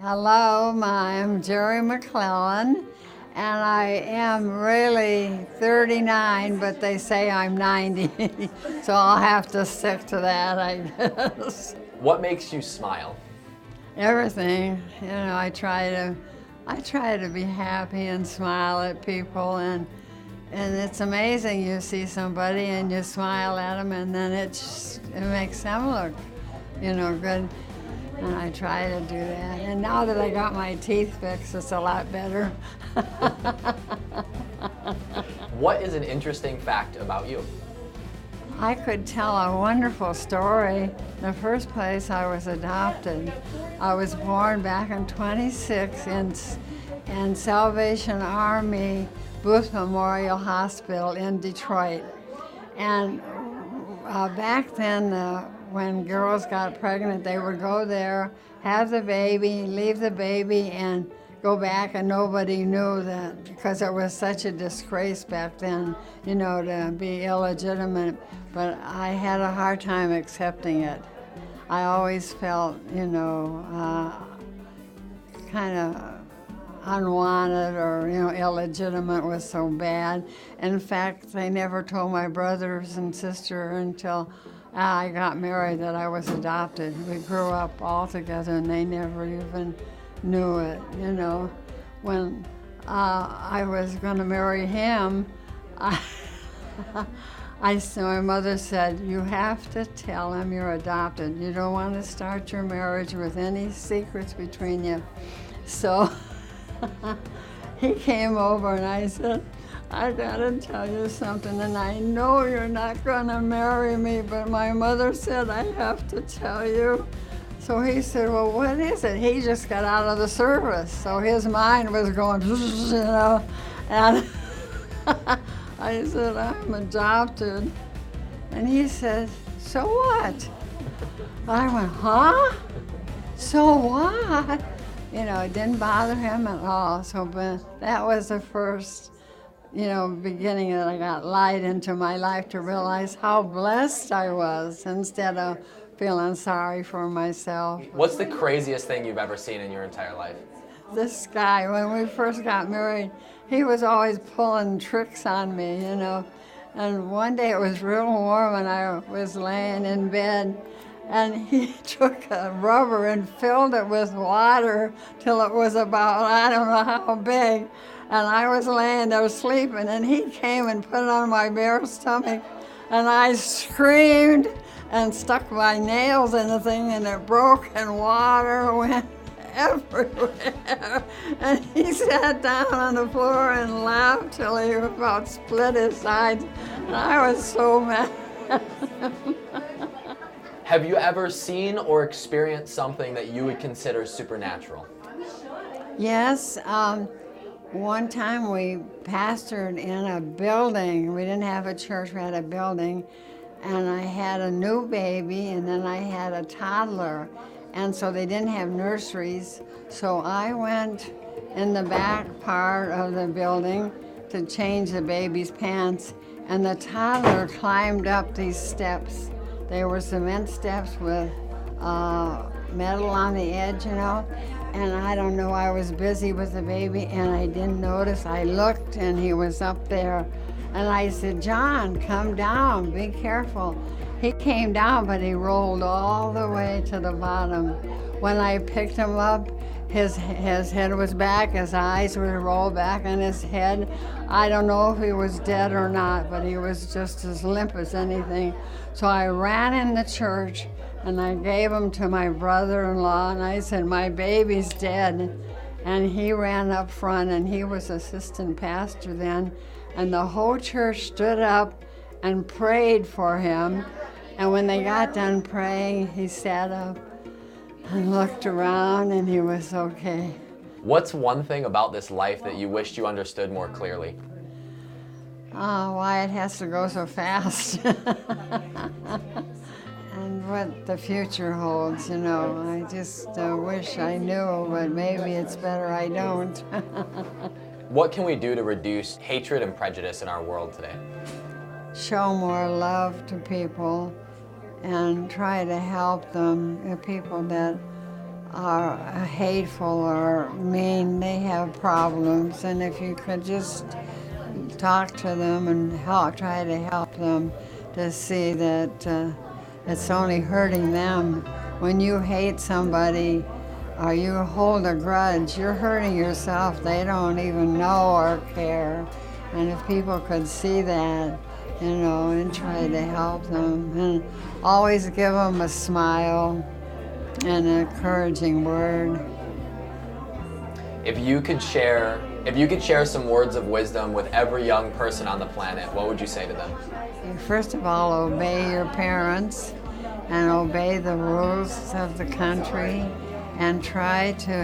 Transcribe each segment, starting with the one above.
Hello, I'm Jerry McClellan, and I am really 39, but they say I'm 90, so I'll have to stick to that, I guess. What makes you smile? Everything, I try to be happy and smile at people, and it's amazing. You see somebody and you smile at them, and then it makes them look, good. And I try to do that. And now that I got my teeth fixed, it's a lot better. What is an interesting fact about you? I could tell a wonderful story. In the first place, I was adopted. I was born back in 26 in Salvation Army Booth Memorial Hospital in Detroit. And back then, when girls got pregnant, they would go there, have the baby, leave the baby, and go back, and nobody knew that, because it was such a disgrace back then, to be illegitimate. But I had a hard time accepting it. I always felt, kind of unwanted, or illegitimate was so bad. In fact, they never told my brothers and sister until I got married that I was adopted. We grew up all together, and they never even knew it. When I was going to marry him, my mother said, "You have to tell him you're adopted. You don't want to start your marriage with any secrets between you." So he came over, and I said, "I gotta tell you something, and I know you're not gonna marry me, but my mother said I have to tell you." So he said, "Well, what is it?" He just got out of the service, so his mind was going, and I said, "I'm adopted." And he said, "So what?" I went, "Huh? So what?" It didn't bother him at all. So, but that was the first, beginning that I got light into my life to realize how blessed I was, instead of feeling sorry for myself. What's the craziest thing you've ever seen in your entire life? This guy, when we first got married, he was always pulling tricks on me, And one day it was real warm, and I was laying in bed, and he took a rubber and filled it with water till it was about, I don't know how big. And I was laying there sleeping, and he came and put it on my bare stomach, and I screamed and stuck my nails in the thing, and it broke, and water went everywhere. And he sat down on the floor and laughed till he about split his sides, and I was so mad. Have you ever seen or experienced something that you would consider supernatural? Yes. One time we pastored in a building. We didn't have a church, we had a building. And I had a new baby, and then I had a toddler. And so they didn't have nurseries. So I went in the back part of the building to change the baby's pants. And the toddler climbed up these steps. They were cement steps with metal on the edge, And I don't know, I was busy with the baby, and I didn't notice. I looked, and he was up there. And I said, "John, come down, be careful." He came down, but he rolled all the way to the bottom. When I picked him up, his head was back, his eyes were rolled back on his head. I don't know if he was dead or not, but he was just as limp as anything. So I ran in the church, and I gave him to my brother-in-law, and I said, "My baby's dead." And he ran up front, and he was assistant pastor then. And the whole church stood up and prayed for him. And when they got done praying, he sat up and looked around, and he was okay. What's one thing about this life that you wished you understood more clearly? Why it has to go so fast. And what the future holds, I just wish I knew, but maybe it's better I don't. What can we do to reduce hatred and prejudice in our world today? Show more love to people and try to help them, people that are hateful or mean. They have problems, and if you could just talk to them and try to help them to see that it's only hurting them. When you hate somebody or you hold a grudge, you're hurting yourself. They don't even know or care. And if people could see that, and try to help them, and always give them a smile and an encouraging word. If you could share some words of wisdom with every young person on the planet, what would you say to them? First of all, obey your parents and obey the rules of the country, and try to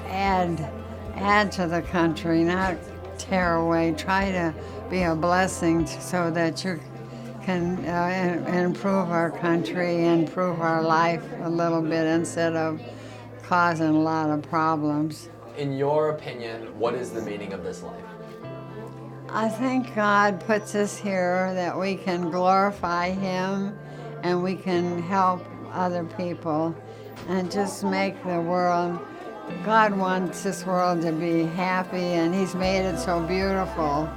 add to the country, not tear away. Try to be a blessing so that you can improve our country, improve our life a little bit instead of causing a lot of problems. In your opinion, what is the meaning of this life? I think God puts us here that we can glorify Him and we can help other people and just make the world. God wants this world to be happy, and He's made it so beautiful.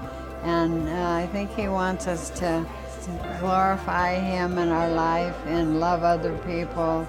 And I think He wants us to glorify Him in our life and love other people.